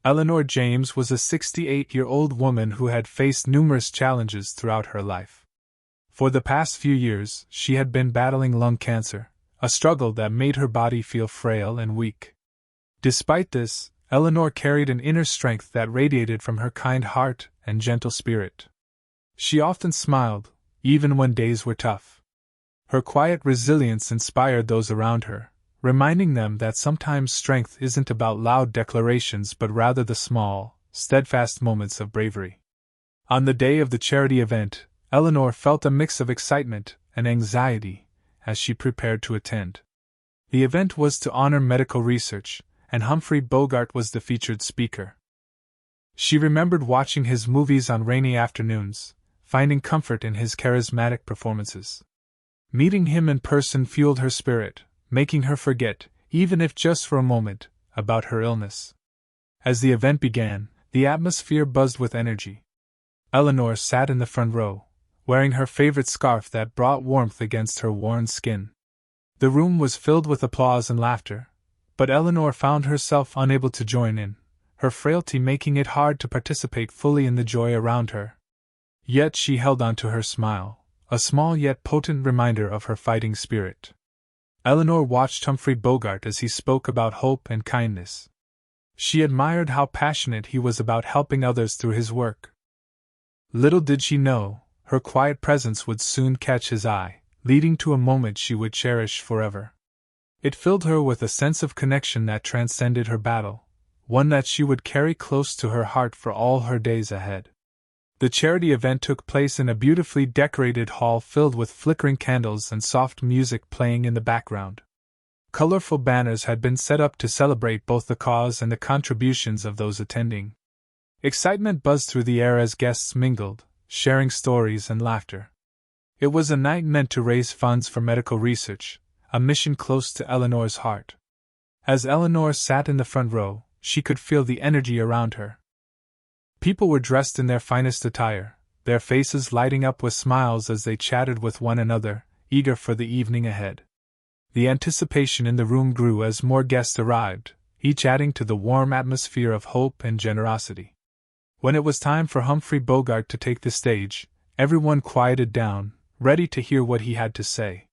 Eleanor James was a 68-year-old woman who had faced numerous challenges throughout her life. For the past few years, she had been battling lung cancer, a struggle that made her body feel frail and weak. Despite this, Eleanor carried an inner strength that radiated from her kind heart and gentle spirit. She often smiled, even when days were tough. Her quiet resilience inspired those around her, reminding them that sometimes strength isn't about loud declarations but rather the small, steadfast moments of bravery. On the day of the charity event, Eleanor felt a mix of excitement and anxiety as she prepared to attend. The event was to honor medical research, and Humphrey Bogart was the featured speaker. She remembered watching his movies on rainy afternoons, finding comfort in his charismatic performances. Meeting him in person fueled her spirit, making her forget, even if just for a moment, about her illness. As the event began, the atmosphere buzzed with energy. Eleanor sat in the front row, wearing her favorite scarf that brought warmth against her worn skin. The room was filled with applause and laughter, but Eleanor found herself unable to join in, her frailty making it hard to participate fully in the joy around her. Yet she held on to her smile, a small yet potent reminder of her fighting spirit. Eleanor watched Humphrey Bogart as he spoke about hope and kindness. She admired how passionate he was about helping others through his work. Little did she know, her quiet presence would soon catch his eye, leading to a moment she would cherish forever. It filled her with a sense of connection that transcended her battle, one that she would carry close to her heart for all her days ahead. The charity event took place in a beautifully decorated hall filled with flickering candles and soft music playing in the background. Colorful banners had been set up to celebrate both the cause and the contributions of those attending. Excitement buzzed through the air as guests mingled, sharing stories and laughter. It was a night meant to raise funds for medical research, a mission close to Eleanor's heart. As Eleanor sat in the front row, she could feel the energy around her. People were dressed in their finest attire, their faces lighting up with smiles as they chatted with one another, eager for the evening ahead. The anticipation in the room grew as more guests arrived, each adding to the warm atmosphere of hope and generosity. When it was time for Humphrey Bogart to take the stage, everyone quieted down, ready to hear what he had to say.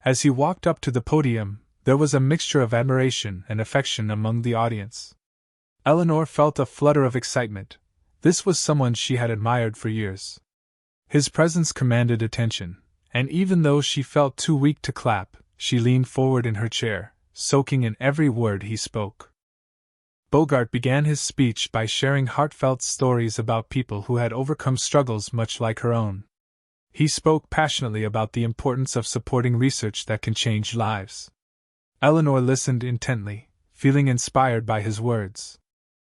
As he walked up to the podium, there was a mixture of admiration and affection among the audience. Eleanor felt a flutter of excitement. This was someone she had admired for years. His presence commanded attention, and even though she felt too weak to clap, she leaned forward in her chair, soaking in every word he spoke. Bogart began his speech by sharing heartfelt stories about people who had overcome struggles much like her own. He spoke passionately about the importance of supporting research that can change lives. Eleanor listened intently, feeling inspired by his words.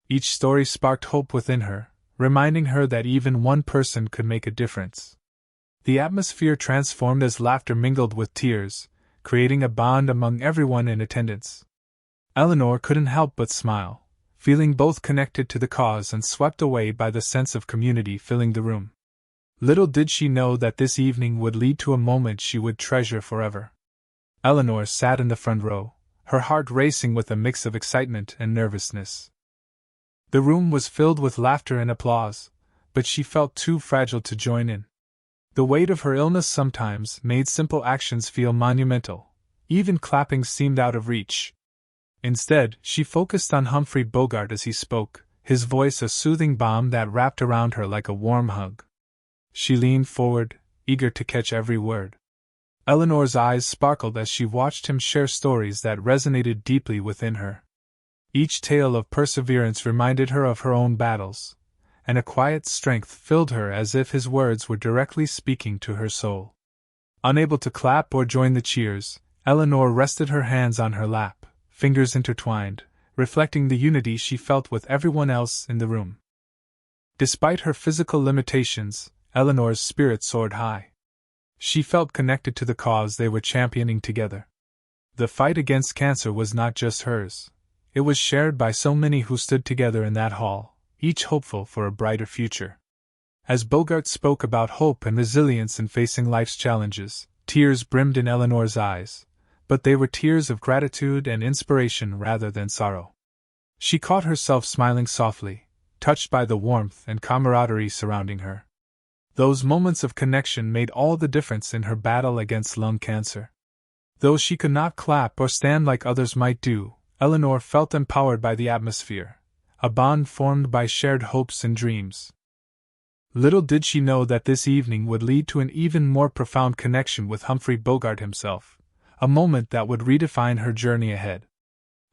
Each story sparked hope within her, reminding her that even one person could make a difference. The atmosphere transformed as laughter mingled with tears, creating a bond among everyone in attendance. Eleanor couldn't help but smile, feeling both connected to the cause and swept away by the sense of community filling the room. Little did she know that this evening would lead to a moment she would treasure forever. Eleanor sat in the front row, her heart racing with a mix of excitement and nervousness. The room was filled with laughter and applause, but she felt too fragile to join in. The weight of her illness sometimes made simple actions feel monumental. Even clapping seemed out of reach. Instead, she focused on Humphrey Bogart as he spoke, his voice a soothing balm that wrapped around her like a warm hug. She leaned forward, eager to catch every word. Eleanor's eyes sparkled as she watched him share stories that resonated deeply within her. Each tale of perseverance reminded her of her own battles, and a quiet strength filled her as if his words were directly speaking to her soul. Unable to clap or join the cheers, Eleanor rested her hands on her lap, fingers intertwined, reflecting the unity she felt with everyone else in the room. Despite her physical limitations, Eleanor's spirit soared high. She felt connected to the cause they were championing together. The fight against cancer was not just hers. It was shared by so many who stood together in that hall, each hopeful for a brighter future. As Bogart spoke about hope and resilience in facing life's challenges, tears brimmed in Eleanor's eyes, but they were tears of gratitude and inspiration rather than sorrow. She caught herself smiling softly, touched by the warmth and camaraderie surrounding her. Those moments of connection made all the difference in her battle against lung cancer. Though she could not clap or stand like others might do, Eleanor felt empowered by the atmosphere, a bond formed by shared hopes and dreams. Little did she know that this evening would lead to an even more profound connection with Humphrey Bogart himself, a moment that would redefine her journey ahead.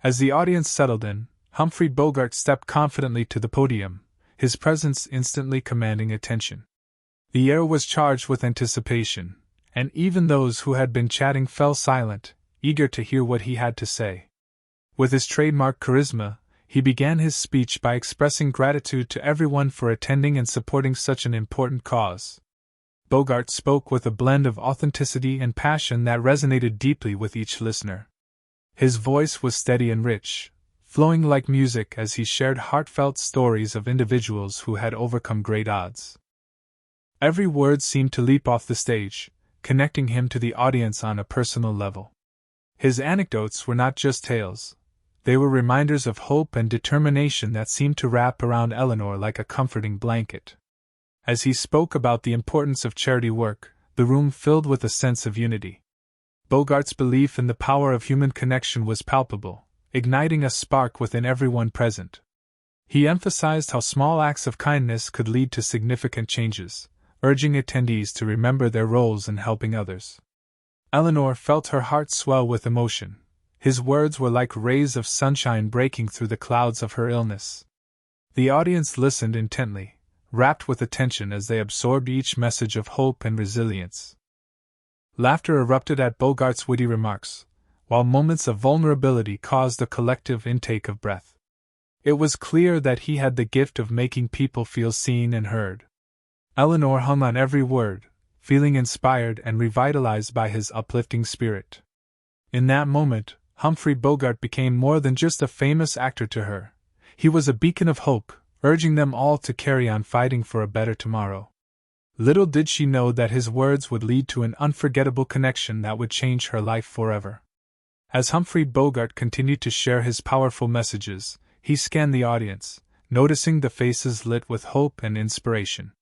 As the audience settled in, Humphrey Bogart stepped confidently to the podium, his presence instantly commanding attention. The air was charged with anticipation, and even those who had been chatting fell silent, eager to hear what he had to say. With his trademark charisma, he began his speech by expressing gratitude to everyone for attending and supporting such an important cause. Bogart spoke with a blend of authenticity and passion that resonated deeply with each listener. His voice was steady and rich, flowing like music as he shared heartfelt stories of individuals who had overcome great odds. Every word seemed to leap off the stage, connecting him to the audience on a personal level. His anecdotes were not just tales. They were reminders of hope and determination that seemed to wrap around Eleanor like a comforting blanket. As he spoke about the importance of charity work, the room filled with a sense of unity. Bogart's belief in the power of human connection was palpable, igniting a spark within everyone present. He emphasized how small acts of kindness could lead to significant changes, urging attendees to remember their roles in helping others. Eleanor felt her heart swell with emotion. His words were like rays of sunshine breaking through the clouds of her illness. The audience listened intently, rapt with attention as they absorbed each message of hope and resilience. Laughter erupted at Bogart's witty remarks, while moments of vulnerability caused a collective intake of breath. It was clear that he had the gift of making people feel seen and heard. Eleanor hung on every word, feeling inspired and revitalized by his uplifting spirit. In that moment, Humphrey Bogart became more than just a famous actor to her. He was a beacon of hope, urging them all to carry on fighting for a better tomorrow. Little did she know that his words would lead to an unforgettable connection that would change her life forever. As Humphrey Bogart continued to share his powerful messages, he scanned the audience, noticing the faces lit with hope and inspiration.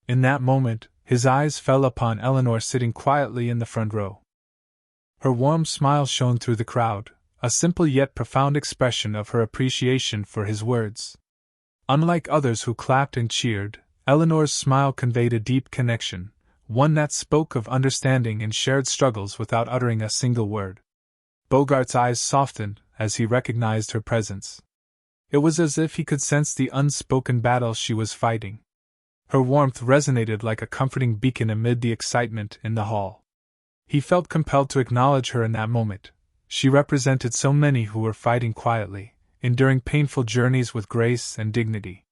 In that moment, his eyes fell upon Eleanor sitting quietly in the front row. Her warm smile shone through the crowd, a simple yet profound expression of her appreciation for his words. Unlike others who clapped and cheered, Eleanor's smile conveyed a deep connection, one that spoke of understanding and shared struggles without uttering a single word. Bogart's eyes softened as he recognized her presence. It was as if he could sense the unspoken battle she was fighting. Her warmth resonated like a comforting beacon amid the excitement in the hall. He felt compelled to acknowledge her in that moment. She represented so many who were fighting quietly, enduring painful journeys with grace and dignity.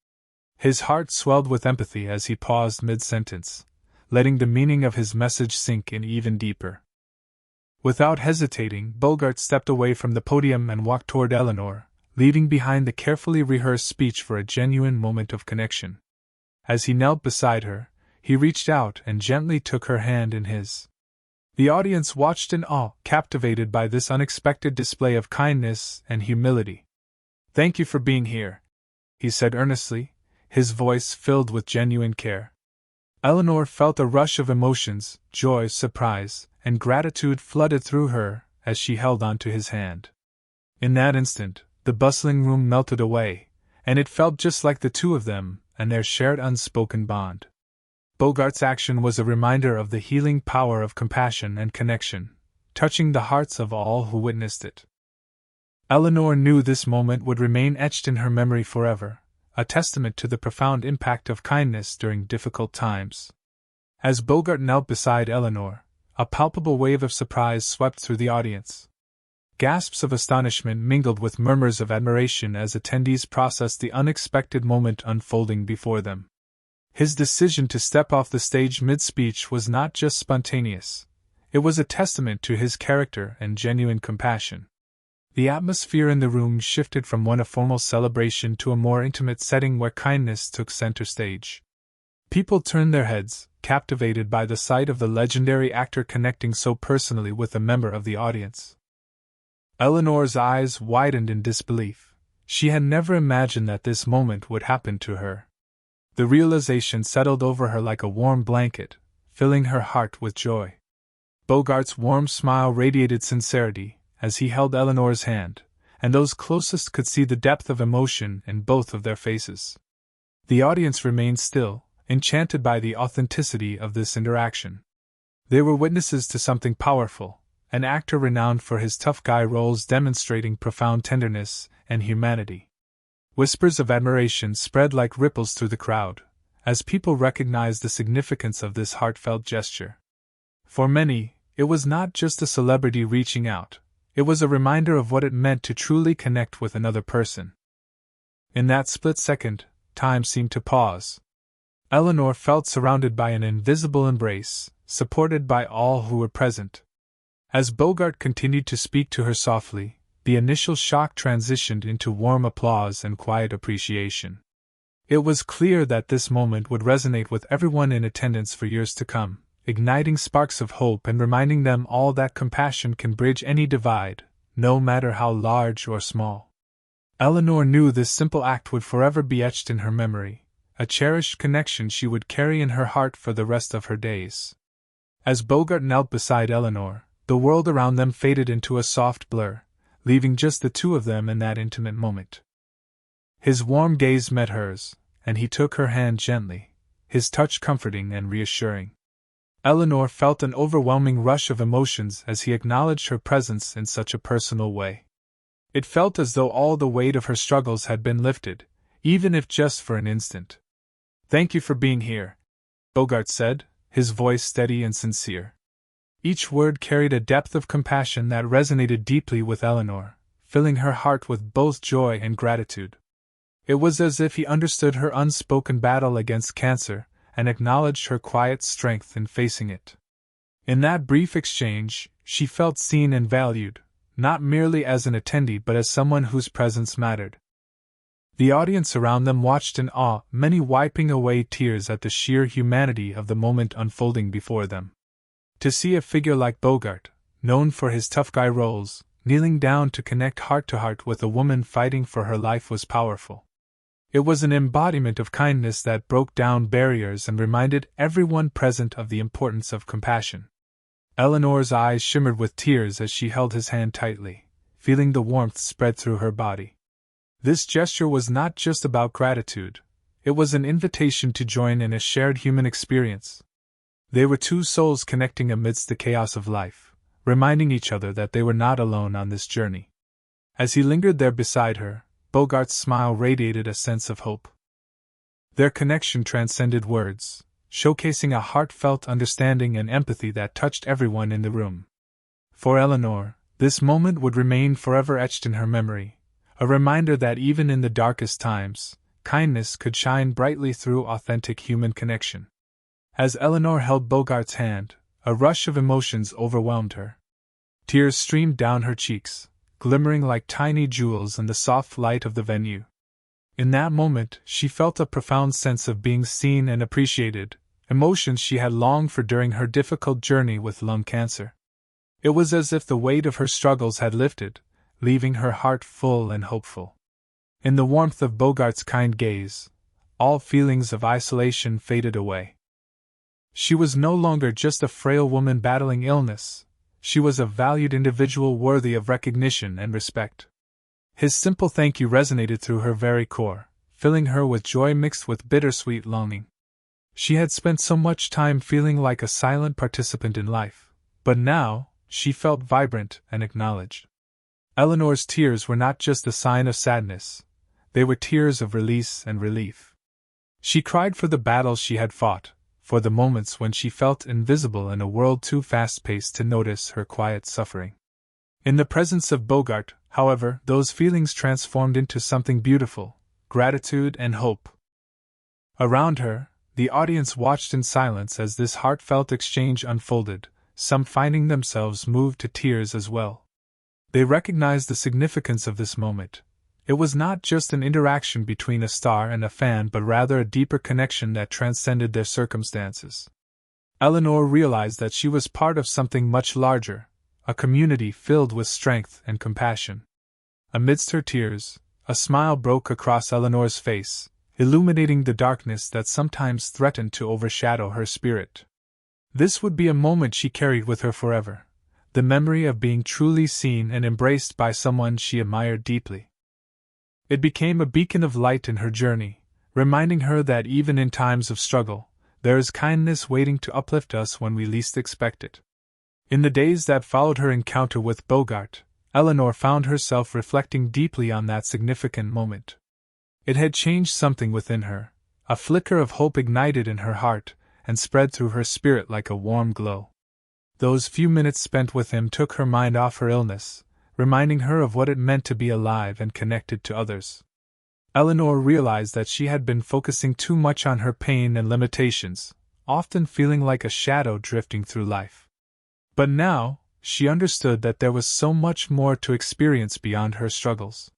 His heart swelled with empathy as he paused mid-sentence, letting the meaning of his message sink in even deeper. Without hesitating, Bogart stepped away from the podium and walked toward Eleanor, leaving behind the carefully rehearsed speech for a genuine moment of connection. As he knelt beside her, he reached out and gently took her hand in his. The audience watched in awe, captivated by this unexpected display of kindness and humility. "Thank you for being here," he said earnestly, his voice filled with genuine care. Eleanor felt a rush of emotions, joy, surprise, and gratitude flooded through her as she held onto his hand. In that instant, the bustling room melted away, and it felt just like the two of them and their shared unspoken bond. Bogart's action was a reminder of the healing power of compassion and connection, touching the hearts of all who witnessed it. Eleanor knew this moment would remain etched in her memory forever, a testament to the profound impact of kindness during difficult times. As Bogart knelt beside Eleanor, a palpable wave of surprise swept through the audience. Gasps of astonishment mingled with murmurs of admiration as attendees processed the unexpected moment unfolding before them. His decision to step off the stage mid-speech was not just spontaneous. It was a testament to his character and genuine compassion. The atmosphere in the room shifted from one of formal celebration to a more intimate setting where kindness took center stage. People turned their heads, captivated by the sight of the legendary actor connecting so personally with a member of the audience. Eleanor's eyes widened in disbelief. She had never imagined that this moment would happen to her. The realization settled over her like a warm blanket, filling her heart with joy. Bogart's warm smile radiated sincerity as he held Eleanor's hand, and those closest could see the depth of emotion in both of their faces. The audience remained still, enchanted by the authenticity of this interaction. They were witnesses to something powerful, an actor renowned for his tough guy roles demonstrating profound tenderness and humanity. Whispers of admiration spread like ripples through the crowd, as people recognized the significance of this heartfelt gesture. For many, it was not just a celebrity reaching out, it was a reminder of what it meant to truly connect with another person. In that split second, time seemed to pause. Eleanor felt surrounded by an invisible embrace, supported by all who were present. As Bogart continued to speak to her softly, the initial shock transitioned into warm applause and quiet appreciation. It was clear that this moment would resonate with everyone in attendance for years to come, igniting sparks of hope and reminding them all that compassion can bridge any divide, no matter how large or small. Eleanor knew this simple act would forever be etched in her memory, a cherished connection she would carry in her heart for the rest of her days. As Bogart knelt beside Eleanor, the world around them faded into a soft blur, leaving just the two of them in that intimate moment. His warm gaze met hers, and he took her hand gently, his touch comforting and reassuring. Eleanor felt an overwhelming rush of emotions as he acknowledged her presence in such a personal way. It felt as though all the weight of her struggles had been lifted, even if just for an instant. "Thank you for being here," Bogart said, his voice steady and sincere. Each word carried a depth of compassion that resonated deeply with Eleanor, filling her heart with both joy and gratitude. It was as if he understood her unspoken battle against cancer and acknowledged her quiet strength in facing it. In that brief exchange, she felt seen and valued, not merely as an attendee but as someone whose presence mattered. The audience around them watched in awe, many wiping away tears at the sheer humanity of the moment unfolding before them. To see a figure like Bogart, known for his tough guy roles, kneeling down to connect heart to heart with a woman fighting for her life was powerful. It was an embodiment of kindness that broke down barriers and reminded everyone present of the importance of compassion. Eleanor's eyes shimmered with tears as she held his hand tightly, feeling the warmth spread through her body. This gesture was not just about gratitude, it was an invitation to join in a shared human experience. They were two souls connecting amidst the chaos of life, reminding each other that they were not alone on this journey. As he lingered there beside her, Bogart's smile radiated a sense of hope. Their connection transcended words, showcasing a heartfelt understanding and empathy that touched everyone in the room. For Eleanor, this moment would remain forever etched in her memory, a reminder that even in the darkest times, kindness could shine brightly through authentic human connection. As Eleanor held Bogart's hand, a rush of emotions overwhelmed her. Tears streamed down her cheeks, glimmering like tiny jewels in the soft light of the venue. In that moment, she felt a profound sense of being seen and appreciated, emotions she had longed for during her difficult journey with lung cancer. It was as if the weight of her struggles had lifted, leaving her heart full and hopeful. In the warmth of Bogart's kind gaze, all feelings of isolation faded away. She was no longer just a frail woman battling illness, she was a valued individual worthy of recognition and respect. His simple thank you resonated through her very core, filling her with joy mixed with bittersweet longing. She had spent so much time feeling like a silent participant in life, but now, she felt vibrant and acknowledged. Eleanor's tears were not just a sign of sadness, they were tears of release and relief. She cried for the battles she had fought, for the moments when she felt invisible in a world too fast-paced to notice her quiet suffering. In the presence of Bogart, however, those feelings transformed into something beautiful, gratitude and hope. Around her, the audience watched in silence as this heartfelt exchange unfolded, some finding themselves moved to tears as well. They recognized the significance of this moment. It was not just an interaction between a star and a fan but rather a deeper connection that transcended their circumstances. Eleanor realized that she was part of something much larger, a community filled with strength and compassion. Amidst her tears, a smile broke across Eleanor's face, illuminating the darkness that sometimes threatened to overshadow her spirit. This would be a moment she carried with her forever, the memory of being truly seen and embraced by someone she admired deeply. It became a beacon of light in her journey, reminding her that even in times of struggle, there is kindness waiting to uplift us when we least expect it. In the days that followed her encounter with Bogart, Eleanor found herself reflecting deeply on that significant moment. It had changed something within her, a flicker of hope ignited in her heart and spread through her spirit like a warm glow. Those few minutes spent with him took her mind off her illness, reminding her of what it meant to be alive and connected to others. Eleanor realized that she had been focusing too much on her pain and limitations, often feeling like a shadow drifting through life. But now, she understood that there was so much more to experience beyond her struggles.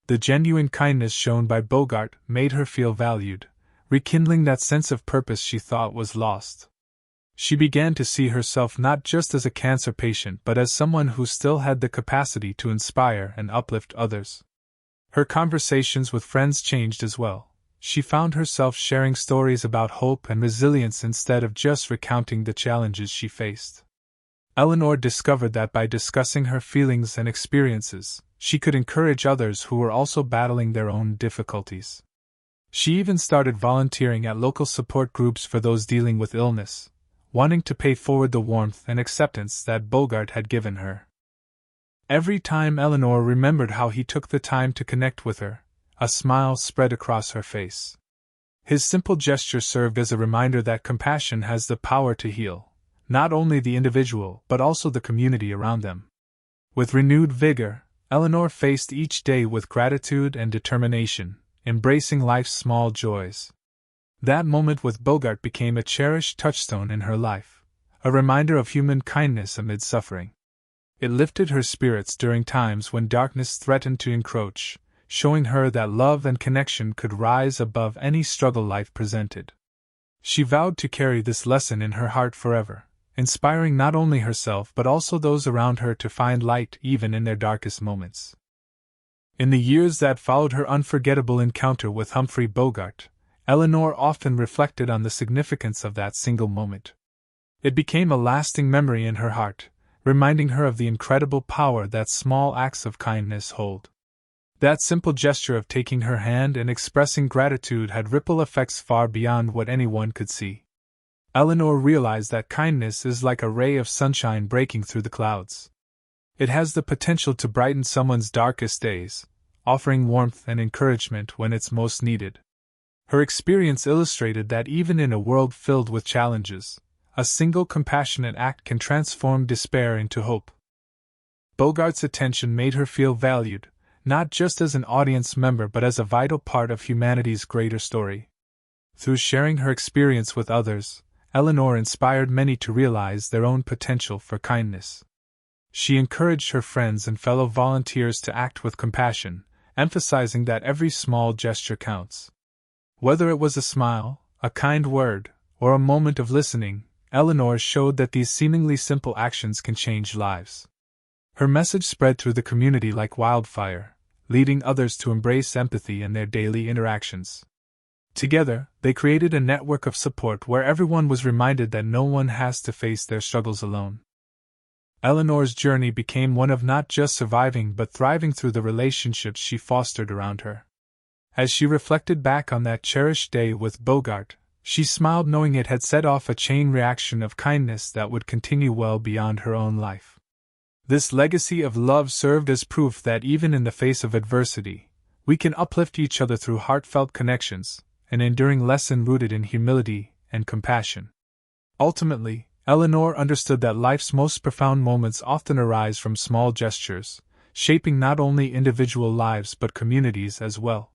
The genuine kindness shown by Bogart made her feel valued, rekindling that sense of purpose she thought was lost. She began to see herself not just as a cancer patient but as someone who still had the capacity to inspire and uplift others. Her conversations with friends changed as well. She found herself sharing stories about hope and resilience instead of just recounting the challenges she faced. Eleanor discovered that by discussing her feelings and experiences, she could encourage others who were also battling their own difficulties. She even started volunteering at local support groups for those dealing with illness, wanting to pay forward the warmth and acceptance that Bogart had given her. Every time Eleanor remembered how he took the time to connect with her, a smile spread across her face. His simple gesture served as a reminder that compassion has the power to heal, not only the individual but also the community around them. With renewed vigor, Eleanor faced each day with gratitude and determination, embracing life's small joys. That moment with Bogart became a cherished touchstone in her life, a reminder of human kindness amid suffering. It lifted her spirits during times when darkness threatened to encroach, showing her that love and connection could rise above any struggle life presented. She vowed to carry this lesson in her heart forever, inspiring not only herself but also those around her to find light even in their darkest moments. In the years that followed her unforgettable encounter with Humphrey Bogart, Eleanor often reflected on the significance of that single moment. It became a lasting memory in her heart, reminding her of the incredible power that small acts of kindness hold. That simple gesture of taking her hand and expressing gratitude had ripple effects far beyond what anyone could see. Eleanor realized that kindness is like a ray of sunshine breaking through the clouds. It has the potential to brighten someone's darkest days, offering warmth and encouragement when it's most needed. Her experience illustrated that even in a world filled with challenges, a single compassionate act can transform despair into hope. Bogart's attention made her feel valued, not just as an audience member but as a vital part of humanity's greater story. Through sharing her experience with others, Eleanor inspired many to realize their own potential for kindness. She encouraged her friends and fellow volunteers to act with compassion, emphasizing that every small gesture counts. Whether it was a smile, a kind word, or a moment of listening, Eleanor showed that these seemingly simple actions can change lives. Her message spread through the community like wildfire, leading others to embrace empathy in their daily interactions. Together, they created a network of support where everyone was reminded that no one has to face their struggles alone. Eleanor's journey became one of not just surviving but thriving through the relationships she fostered around her. As she reflected back on that cherished day with Bogart, she smiled knowing it had set off a chain reaction of kindness that would continue well beyond her own life. This legacy of love served as proof that even in the face of adversity, we can uplift each other through heartfelt connections, an enduring lesson rooted in humility and compassion. Ultimately, Eleanor understood that life's most profound moments often arise from small gestures, shaping not only individual lives but communities as well.